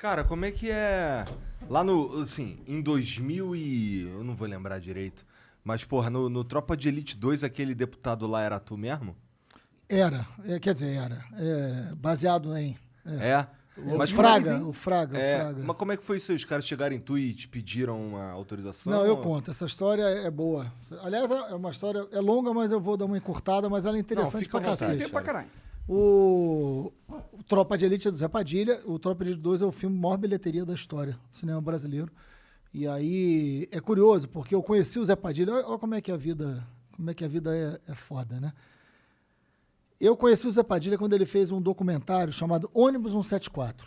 Cara, como é que é... Lá no, assim, em 2000 e... Eu não vou lembrar direito. Mas, porra, no Tropa de Elite 2, aquele deputado lá era tu mesmo? Quer dizer, era. Baseado em... É? O Mas Fraga, como- o Fraga, o É, Fraga. mas como é que foi isso aí? Os caras chegaram em tu e te pediram uma autorização? Não, eu conto. Essa história é boa. Aliás, é uma história... É longa, mas eu vou dar uma encurtada, mas ela é interessante fica à pra vontade. cacete. Tempo pra caralho. O Tropa de Elite é do Zé Padilha. O Tropa de Elite 2 é o filme maior bilheteria da história do cinema brasileiro. E aí é curioso, porque eu conheci o Zé Padilha. Olha como é que a vida é foda, né? Eu conheci o Zé Padilha quando ele fez um documentário chamado Ônibus 174.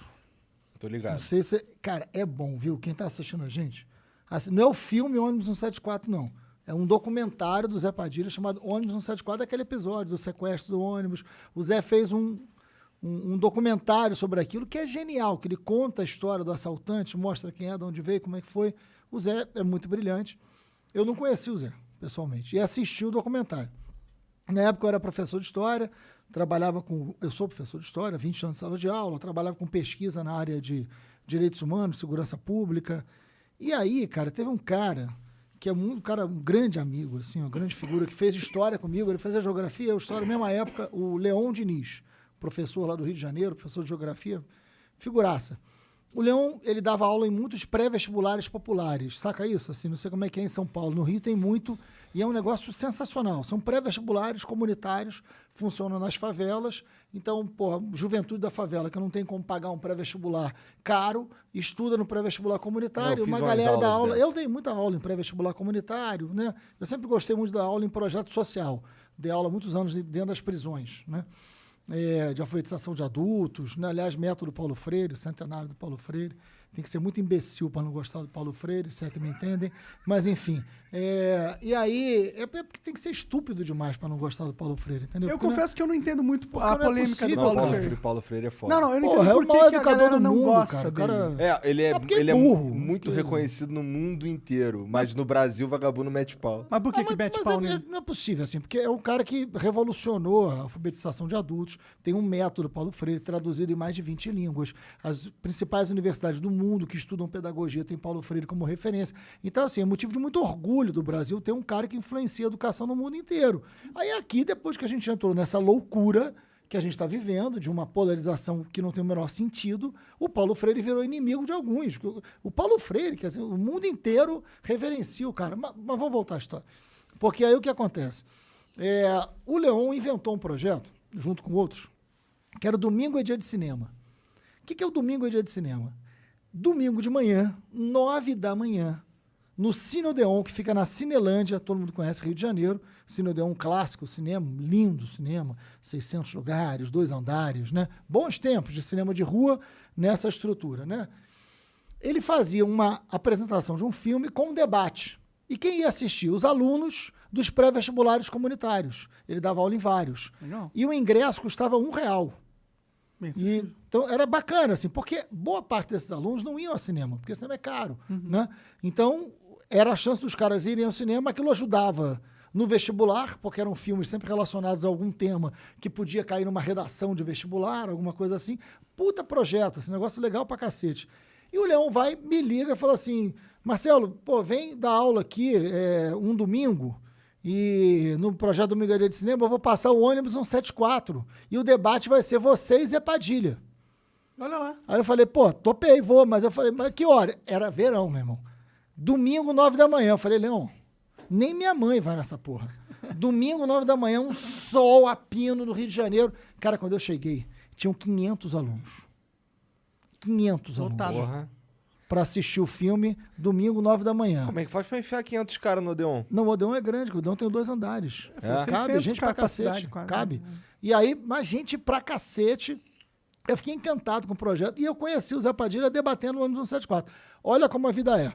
Tô Não ligado. sei se... Cara, é bom, viu? Quem tá assistindo a gente... Assim, não é o filme Ônibus 174, não. É um documentário do Zé Padilha chamado Ônibus 174, aquele episódio do sequestro do ônibus. O Zé fez um documentário sobre aquilo que é genial, que ele conta a história do assaltante, mostra quem é, de onde veio, como é que foi. O Zé é muito brilhante. Eu não conheci o Zé, pessoalmente, e assisti o documentário. Na época eu era professor de história, eu sou professor de história, 20 anos de sala de aula, trabalhava com pesquisa na área de direitos humanos, segurança pública. E aí, cara, teve um cara que é um grande amigo, assim, uma grande figura, que fez história comigo, ele fazia geografia, história, na mesma época, o Leon Diniz, professor lá do Rio de Janeiro, professor de geografia, figuraça. O Leon, ele dava aula em muitos pré-vestibulares populares, saca isso? Assim, não sei como é que é em São Paulo, no Rio tem muito, e é um negócio sensacional. São pré-vestibulares comunitários, funcionam nas favelas. Então, porra, juventude da favela, que não tem como pagar um pré-vestibular caro, estuda no pré-vestibular comunitário. Eu fiz Uma umas galera da aulas aula... dessas. Eu dei muita aula em pré-vestibular comunitário, né? Eu sempre gostei muito da aula em projeto social. Dei aula há muitos anos dentro das prisões, né? De alfabetização de adultos, né? Aliás, método Paulo Freire, centenário do Paulo Freire. Tem que ser muito imbecil para não gostar do Paulo Freire, se é que me entendem. Mas, enfim. E aí, porque tem que ser estúpido demais para não gostar do Paulo Freire, entendeu? Eu Porque confesso que eu não entendo muito a não é polêmica possível, do Não, Paulo cara. Freire. Paulo Freire é foda. Não, eu não Porra, entendo é o por que maior que a educador galera do não mundo, gosta cara. O dele. cara... Ele porque é é burro, muito porque- reconhecido no mundo inteiro, mas no Brasil o vagabundo mete pau. Mas por que que Mas mete pau nele? não é possível, assim, porque é um cara que revolucionou a alfabetização de adultos, tem um método Paulo Freire traduzido em mais de 20 línguas. As principais universidades do mundo que estudam pedagogia têm Paulo Freire como referência. Então, assim, é motivo de muito orgulho do Brasil ter um cara que influencia a educação no mundo inteiro. Aí aqui, depois que a gente entrou nessa loucura que a gente está vivendo, de uma polarização que não tem o menor sentido, o Paulo Freire virou inimigo de alguns. O Paulo Freire, quer dizer, o mundo inteiro reverencia o cara. Mas vamos voltar à história. Porque aí o que acontece? O Leon inventou um projeto, junto com outros, que era Domingo é Dia de Cinema. O que é o Domingo é Dia de Cinema? Domingo de manhã, 9 da manhã, no Cine Odeon, que fica na Cinelândia, todo mundo conhece, Rio de Janeiro. Cine Odeon, clássico, cinema, lindo cinema, 600 lugares, 2 andares, né? Bons tempos de cinema de rua nessa estrutura, né? Ele fazia uma apresentação de um filme com um debate. E quem ia assistir? Os alunos dos pré-vestibulares comunitários. Ele dava aula em vários. Legal. E o ingresso custava R$1. Bem E, acessível. então era bacana, assim, porque boa parte desses alunos não iam ao cinema, porque o cinema é caro, né? Então, era a chance dos caras irem ao cinema, aquilo ajudava no vestibular, porque eram filmes sempre relacionados a algum tema que podia cair numa redação de vestibular, alguma coisa assim. Puta projeto, esse negócio legal pra cacete. E o Leão me liga e fala assim, Marcelo, pô, vem dar aula aqui um domingo, e no projeto Domingo é Dia de Cinema eu vou passar o ônibus 174, e o debate vai ser você e Zé Padilha. Olha lá. Aí eu falei, pô, topei, vou, mas eu falei, mas que hora? Era verão, meu irmão. Domingo, 9 da manhã. Eu falei, Leão, nem minha mãe vai nessa porra. Domingo, 9 da manhã, um sol a pino no Rio de Janeiro. Cara, quando eu cheguei, tinham 500 alunos. 500 Lotado. alunos. Porra. Pra assistir o filme, domingo, 9 da manhã. Como é que faz pra enfiar 500 caras no Odeon? Não, o Odeon é grande, o Odeon tem 2 andares. É? Cabe 600 gente pra capacidade, cacete. quase. Cabe. E aí, mas gente pra cacete. Eu fiquei encantado com o projeto. E eu conheci o Zé Padilha debatendo no ônibus 174. Olha como a vida é.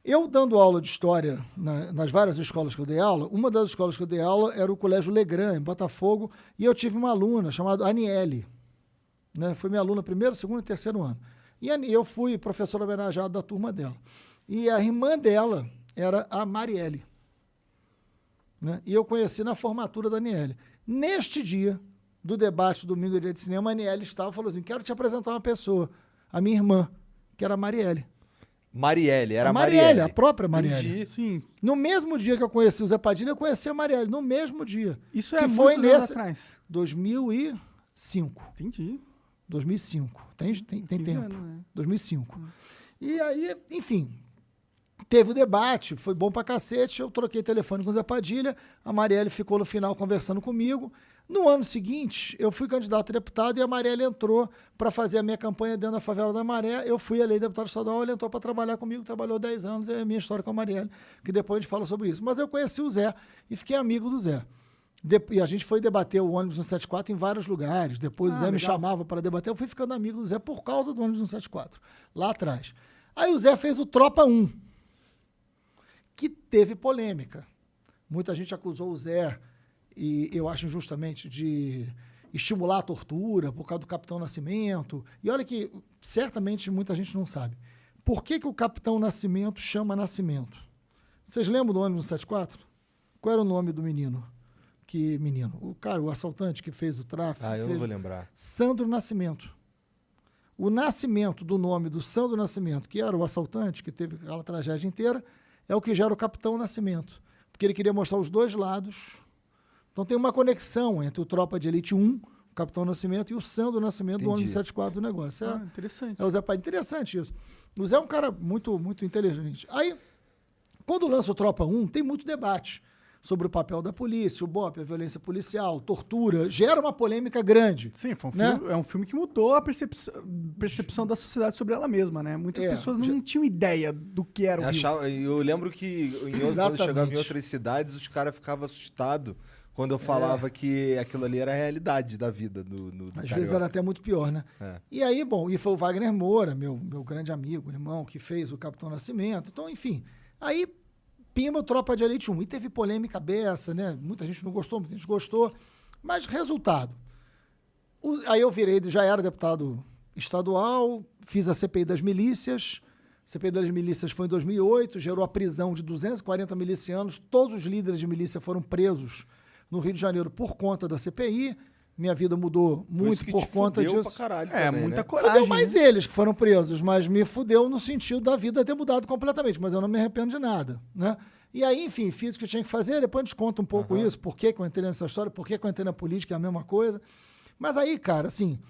Eu dando aula de história nas várias escolas que eu dei aula, uma das escolas que eu dei aula era o Colégio Legrand, em Botafogo, e eu tive uma aluna chamada Aniele. Né? Foi minha aluna primeiro, segundo e terceiro ano. E eu fui professor homenageado da turma dela. E a irmã dela era a Marielle. Né? E eu conheci na formatura da Aniele. Neste dia do debate do Domingo é Dia de Cinema, a Aniele estava e falou assim, quero te apresentar uma pessoa. a minha irmã, que era a Marielle. Marielle, era A Marielle. Marielle, a própria Marielle. Entendi. Sim. No mesmo dia que eu conheci o Zé Padilha, eu conheci a Marielle. No mesmo dia. Isso Que é foi muitos anos nesse- atrás. 2005. Entendi. 2005. Tem 15 tempo. anos, né? 2005. E aí, enfim, teve o debate, foi bom pra cacete. Eu troquei telefone com o Zé Padilha, a Marielle ficou no final conversando comigo. No ano seguinte, eu fui candidato a deputado e a Marielle entrou para fazer a minha campanha dentro da favela da Maré. Eu fui eleito deputado estadual, ele entrou para trabalhar comigo, trabalhou 10 anos, é a minha história com a Marielle, que depois a gente fala sobre isso. Mas eu conheci o Zé e fiquei amigo do Zé. E a gente foi debater o ônibus 174 em vários lugares. Depois o Zé me legal. chamava para debater. Eu fui ficando amigo do Zé por causa do ônibus 174, lá atrás. Aí o Zé fez o Tropa 1, que teve polêmica. Muita gente acusou o Zé, e eu acho injustamente, de estimular a tortura por causa do Capitão Nascimento. E olha que certamente muita gente não sabe. Por que o Capitão Nascimento chama Nascimento? Vocês lembram do ônibus 174? Qual era o nome do menino? O cara, o assaltante que fez o tráfico. Ah, eu não vou lembrar. Sandro Nascimento. O nascimento do nome do Sandro Nascimento, que era o assaltante, que teve aquela tragédia inteira, é o que gera o Capitão Nascimento. Porque ele queria mostrar os dois lados. Então tem uma conexão entre o Tropa de Elite 1, o Capitão Nascimento, e o Sandro Nascimento do ônibus 74 do negócio. Interessante. É o Zé Padilha. Interessante isso. O Zé é um cara muito, muito inteligente. Aí, quando lança o Tropa 1, tem muito debate sobre o papel da polícia, o BOP, a violência policial, tortura. Gera uma polêmica grande. Sim, foi um né? filme, é um filme que mudou a percepção da sociedade sobre ela mesma, né? Muitas pessoas não tinham ideia do que era o Rio. Eu lembro que quando Exatamente. eu chegava em outras cidades, os caras ficavam assustados quando eu falava que aquilo ali era a realidade da vida do Às vezes carioca. era até muito pior, né? É. E aí, bom, e foi o Wagner Moura, meu grande amigo, irmão, que fez o Capitão Nascimento. Então, enfim, aí pimba o Tropa de Elite 1. E teve polêmica beça, né? Muita gente não gostou, muita gente gostou. Mas, resultado, aí eu virei, já era deputado estadual, fiz a CPI das milícias. A CPI das milícias foi em 2008, gerou a prisão de 240 milicianos. Todos os líderes de milícia foram presos no Rio de Janeiro por conta da CPI. Minha vida mudou Foi isso muito que por te conta fudeu disso. pra caralho É, também, muita né? coragem. Fudeu mais né? eles que foram presos, mas me fudeu no sentido da vida ter mudado completamente, mas eu não me arrependo de nada, né? E aí, enfim, fiz o que eu tinha que fazer, depois a gente conta um pouco isso, por que eu entrei nessa história, por que eu entrei na política, é a mesma coisa. Mas aí, cara, assim,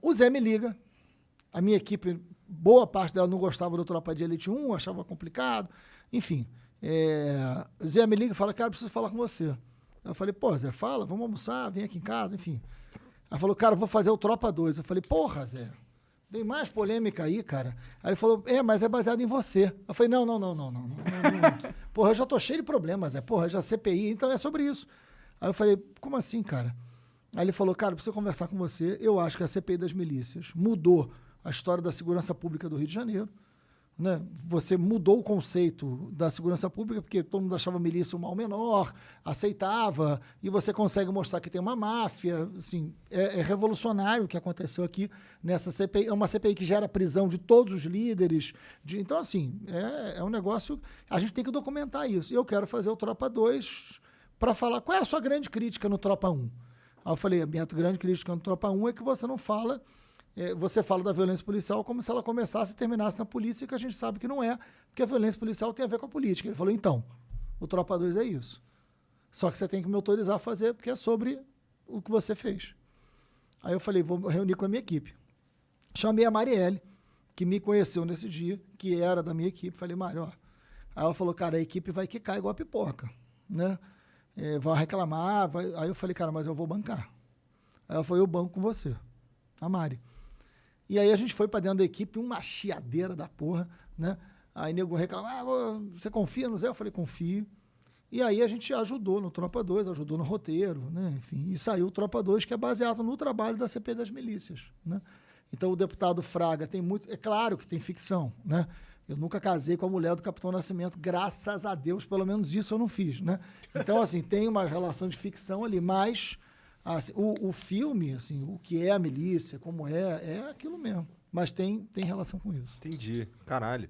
o Zé me liga, a minha equipe, boa parte dela não gostava do Tropa de Elite 1, achava complicado, enfim. O Zé me liga e fala, cara, preciso falar com você. Eu falei, pô, Zé, fala, vamos almoçar, vem aqui em casa, enfim. Aí falou, cara, vou fazer o Tropa 2. Eu falei, porra, Zé, vem mais polêmica aí, cara. Aí ele falou, mas é baseado em você. Eu falei, não. Porra, eu já tô cheio de problemas, Zé. Porra, já CPI, então é sobre isso. Aí eu falei, como assim, cara? Aí ele falou, cara, preciso conversar com você. Eu acho que a CPI das milícias mudou a história da segurança pública do Rio de Janeiro. Né? Você mudou o conceito da segurança pública, porque todo mundo achava a milícia um mal menor, aceitava, e você consegue mostrar que tem uma máfia. Assim, é revolucionário o que aconteceu aqui nessa CPI. É uma CPI que gera prisão de todos os líderes. Então, assim, é um negócio... A gente tem que documentar isso. E eu quero fazer o Tropa 2 para falar qual é a sua grande crítica no Tropa 1. Aí eu falei, a minha grande crítica no Tropa 1 é que você não fala... Você fala da violência policial como se ela começasse e terminasse na polícia, que a gente sabe que não é, porque a violência policial tem a ver com a política. Ele falou, então, o Tropa 2 é isso. Só que você tem que me autorizar a fazer, porque é sobre o que você fez. Aí eu falei, vou reunir com a minha equipe. Chamei a Marielle, que me conheceu nesse dia, que era da minha equipe. Falei, Mari, ó. Aí ela falou, cara, a equipe vai quicar igual a pipoca, né? Vai reclamar. Aí eu falei, cara, mas eu vou bancar. Aí ela falou, eu banco com você, a Mari. E aí a gente foi para dentro da equipe, uma chiadeira da porra, né? Aí nego reclamava, você confia no Zé? Eu falei, confio. E aí a gente ajudou no Tropa 2, ajudou no roteiro, né? Enfim, e saiu o Tropa 2, que é baseado no trabalho da CPI das milícias, né? Então o deputado Fraga tem muito... É claro que tem ficção, né? Eu nunca casei com a mulher do Capitão Nascimento, graças a Deus, pelo menos isso eu não fiz, né? Então, assim, tem uma relação de ficção ali, mas... Assim, o filme, assim, o que é a milícia, como é aquilo mesmo. Mas tem relação com isso. Entendi. Caralho.